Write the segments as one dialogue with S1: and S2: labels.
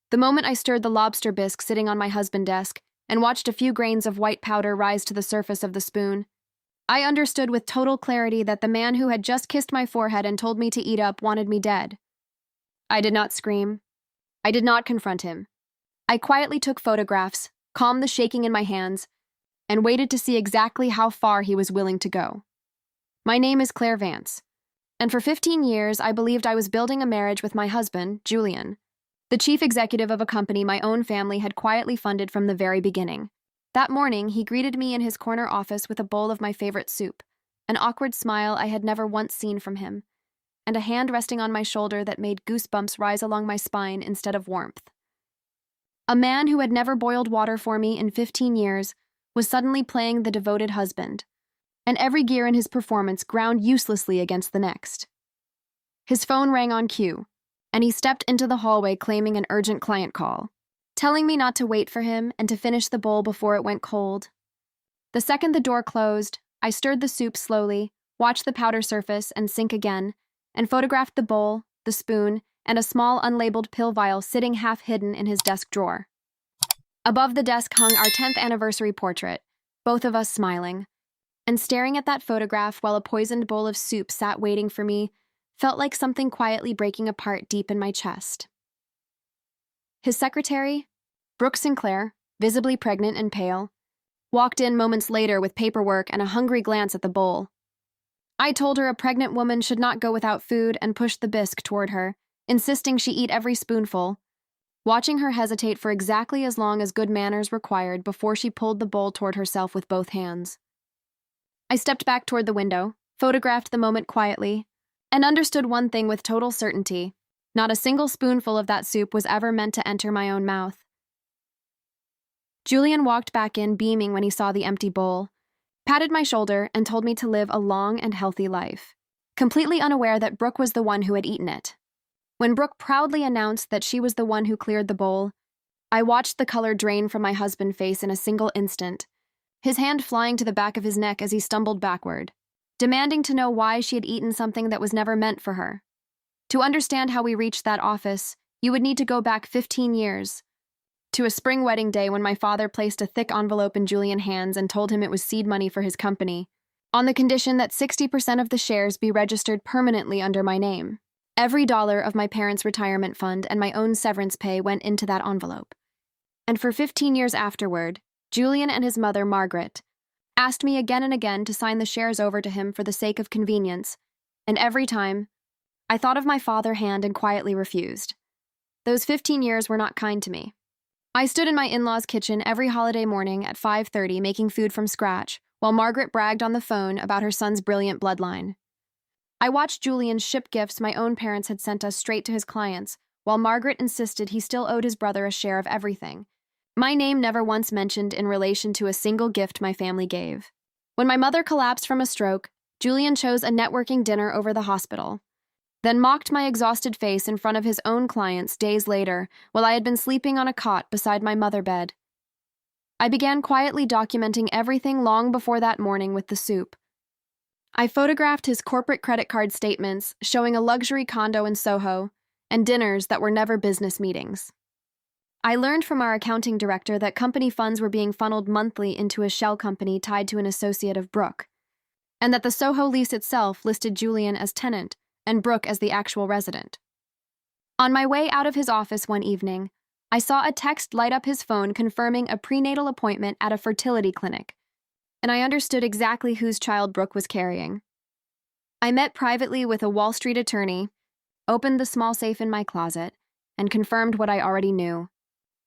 S1: The moment I stirred the lobster bisque sitting on my husband's desk and watched a few grains of white powder rise to the surface of the spoon, I understood with total clarity that the man who had just kissed my forehead and told me to eat up wanted me dead. I did not scream. I did not confront him. I quietly took photographs, calmed the shaking in my hands, and waited to see exactly how far he was willing to go. My name is Clare Vance, and for 15 years I believed I was building a marriage with my husband, Julian, the chief executive of a company my own family had quietly funded from the very beginning. That morning, he greeted me in his corner office with a bowl of my favorite soup, an awkward smile I had never once seen from him, and a hand resting on my shoulder that made goosebumps rise along my spine instead of warmth. A man who had never boiled water for me in 15 years was suddenly playing the devoted husband, and every gear in his performance ground uselessly against the next. His phone rang on cue, and he stepped into the hallway claiming an urgent client call, telling me not to wait for him and to finish the bowl before it went cold. The second the door closed, I stirred the soup slowly, watched the powder surface and sink again, and photographed the bowl, the spoon, and a small unlabeled pill vial sitting half hidden in his desk drawer. Above the desk hung our 10th anniversary portrait, both of us smiling, and staring at that photograph while a poisoned bowl of soup sat waiting for me felt like something quietly breaking apart deep in my chest. His secretary, Brooke Sinclair, visibly pregnant and pale, walked in moments later with paperwork and a hungry glance at the bowl. I told her a pregnant woman should not go without food and pushed the bisque toward her, insisting she eat every spoonful, watching her hesitate for exactly as long as good manners required before she pulled the bowl toward herself with both hands. I stepped back toward the window, photographed the moment quietly, and understood one thing with total certainty. Not a single spoonful of that soup was ever meant to enter my own mouth. Julian walked back in beaming when he saw the empty bowl, patted my shoulder, and told me to live a long and healthy life, completely unaware that Brooke was the one who had eaten it. When Brooke proudly announced that she was the one who cleared the bowl, I watched the color drain from my husband's face in a single instant, his hand flying to the back of his neck as he stumbled backward, demanding to know why she had eaten something that was never meant for her. To understand how we reached that office, you would need to go back 15 years, to a spring wedding day when my father placed a thick envelope in Julian's hands and told him it was seed money for his company, on the condition that 60% of the shares be registered permanently under my name. Every dollar of my parents' retirement fund and my own severance pay went into that envelope. And for 15 years afterward, Julian and his mother, Margaret, asked me again and again to sign the shares over to him for the sake of convenience, and every time, I thought of my father's hand and quietly refused. Those 15 years were not kind to me. I stood in my in-laws' kitchen every holiday morning at 5:30 making food from scratch, while Margaret bragged on the phone about her son's brilliant bloodline. I watched Julian ship gifts my own parents had sent us straight to his clients, while Margaret insisted he still owed his brother a share of everything. My name never once mentioned in relation to a single gift my family gave. When my mother collapsed from a stroke, Julian chose a networking dinner over the hospital, then mocked my exhausted face in front of his own clients days later while I had been sleeping on a cot beside my mother bed. I began quietly documenting everything long before that morning with the soup. I photographed his corporate credit card statements showing a luxury condo in Soho and dinners that were never business meetings. I learned from our accounting director that company funds were being funneled monthly into a shell company tied to an associate of Brooke, and that the Soho lease itself listed Julian as tenant and Brooke as the actual resident. On my way out of his office one evening, I saw a text light up his phone confirming a prenatal appointment at a fertility clinic, and I understood exactly whose child Brooke was carrying. I met privately with a Wall Street attorney, opened the small safe in my closet, and confirmed what I already knew,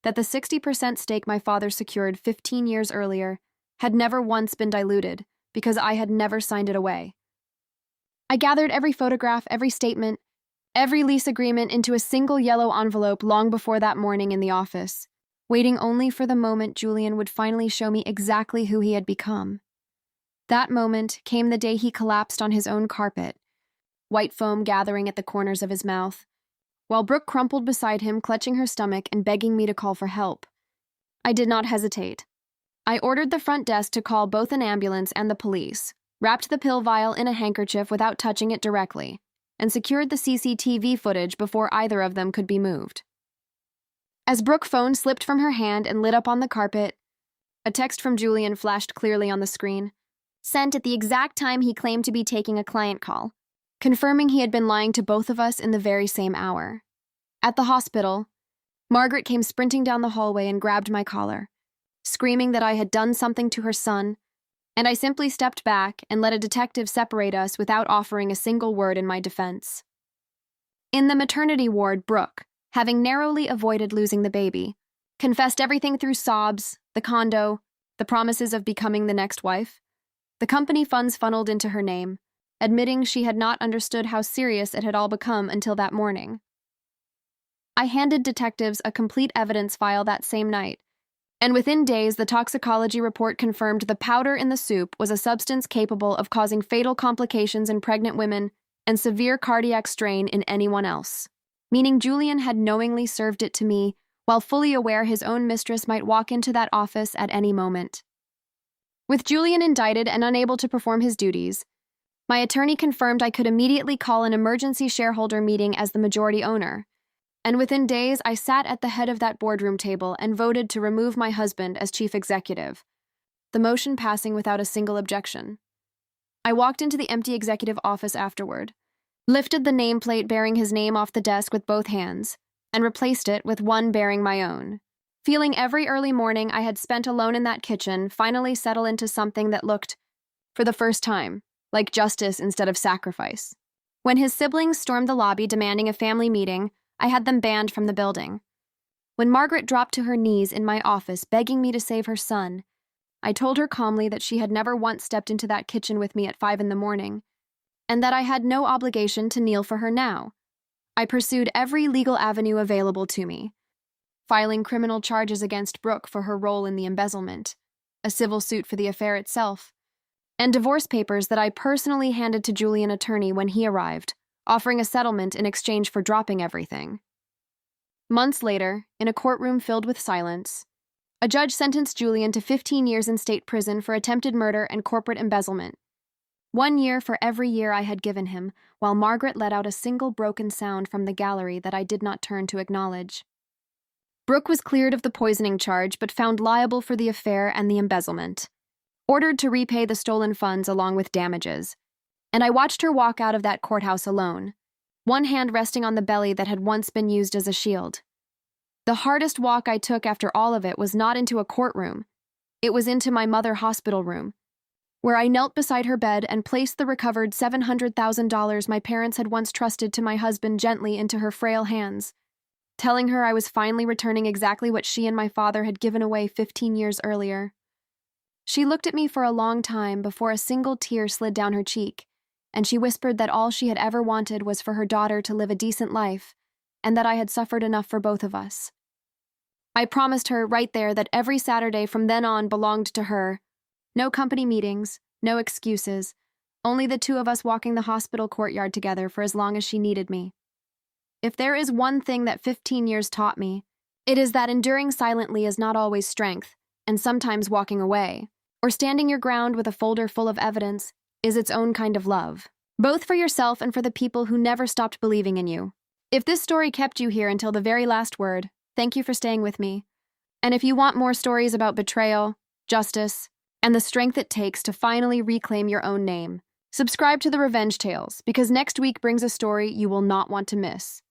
S1: that the 60% stake my father secured 15 years earlier had never once been diluted because I had never signed it away. I gathered every photograph, every statement, every lease agreement into a single yellow envelope long before that morning in the office, waiting only for the moment Julian would finally show me exactly who he had become. That moment came the day he collapsed on his own carpet, white foam gathering at the corners of his mouth, while Brooke crumpled beside him, clutching her stomach and begging me to call for help. I did not hesitate. I ordered the front desk to call both an ambulance and the police, wrapped the pill vial in a handkerchief without touching it directly, and secured the CCTV footage before either of them could be moved. As Brooke's phone slipped from her hand and lit up on the carpet, a text from Julian flashed clearly on the screen, sent at the exact time he claimed to be taking a client call, confirming he had been lying to both of us in the very same hour. At the hospital, Margaret came sprinting down the hallway and grabbed my collar, screaming that I had done something to her son, and I simply stepped back and let a detective separate us without offering a single word in my defense. In the maternity ward, Brooke, having narrowly avoided losing the baby, confessed everything through sobs, the condo, the promises of becoming the next wife, the company funds funneled into her name, admitting she had not understood how serious it had all become until that morning. I handed detectives a complete evidence file that same night, and within days the toxicology report confirmed the powder in the soup was a substance capable of causing fatal complications in pregnant women and severe cardiac strain in anyone else, meaning Julian had knowingly served it to me while fully aware his own mistress might walk into that office at any moment. With Julian indicted and unable to perform his duties, my attorney confirmed I could immediately call an emergency shareholder meeting as the majority owner, and within days I sat at the head of that boardroom table and voted to remove my husband as chief executive, the motion passing without a single objection. I walked into the empty executive office afterward, lifted the nameplate bearing his name off the desk with both hands, and replaced it with one bearing my own. Feeling every early morning I had spent alone in that kitchen finally settle into something that looked, for the first time, like justice instead of sacrifice. When his siblings stormed the lobby demanding a family meeting, I had them banned from the building. When Margaret dropped to her knees in my office begging me to save her son, I told her calmly that she had never once stepped into that kitchen with me at 5 a.m, and that I had no obligation to kneel for her now. I pursued every legal avenue available to me, filing criminal charges against Brooke for her role in the embezzlement, a civil suit for the affair itself, and divorce papers that I personally handed to Julian's attorney when he arrived, offering a settlement in exchange for dropping everything. Months later, in a courtroom filled with silence, a judge sentenced Julian to 15 years in state prison for attempted murder and corporate embezzlement. 1 year for every year I had given him, while Margaret let out a single broken sound from the gallery that I did not turn to acknowledge. Brooke was cleared of the poisoning charge but found liable for the affair and the embezzlement, ordered to repay the stolen funds along with damages, and I watched her walk out of that courthouse alone, one hand resting on the belly that had once been used as a shield. The hardest walk I took after all of it was not into a courtroom. It was into my mother hospital room, where I knelt beside her bed and placed the recovered $700,000 my parents had once trusted to my husband gently into her frail hands, telling her I was finally returning exactly what she and my father had given away 15 years earlier. She looked at me for a long time before a single tear slid down her cheek, and she whispered that all she had ever wanted was for her daughter to live a decent life, and that I had suffered enough for both of us. I promised her right there that every Saturday from then on belonged to her. No company meetings, no excuses, only the two of us walking the hospital courtyard together for as long as she needed me. If there is one thing that 15 years taught me, it is that enduring silently is not always strength, and sometimes walking away, or standing your ground with a folder full of evidence, is its own kind of love, both for yourself and for the people who never stopped believing in you. If this story kept you here until the very last word, thank you for staying with me. And if you want more stories about betrayal, justice, and the strength it takes to finally reclaim your own name, subscribe to the Revenge Tales, because next week brings a story you will not want to miss.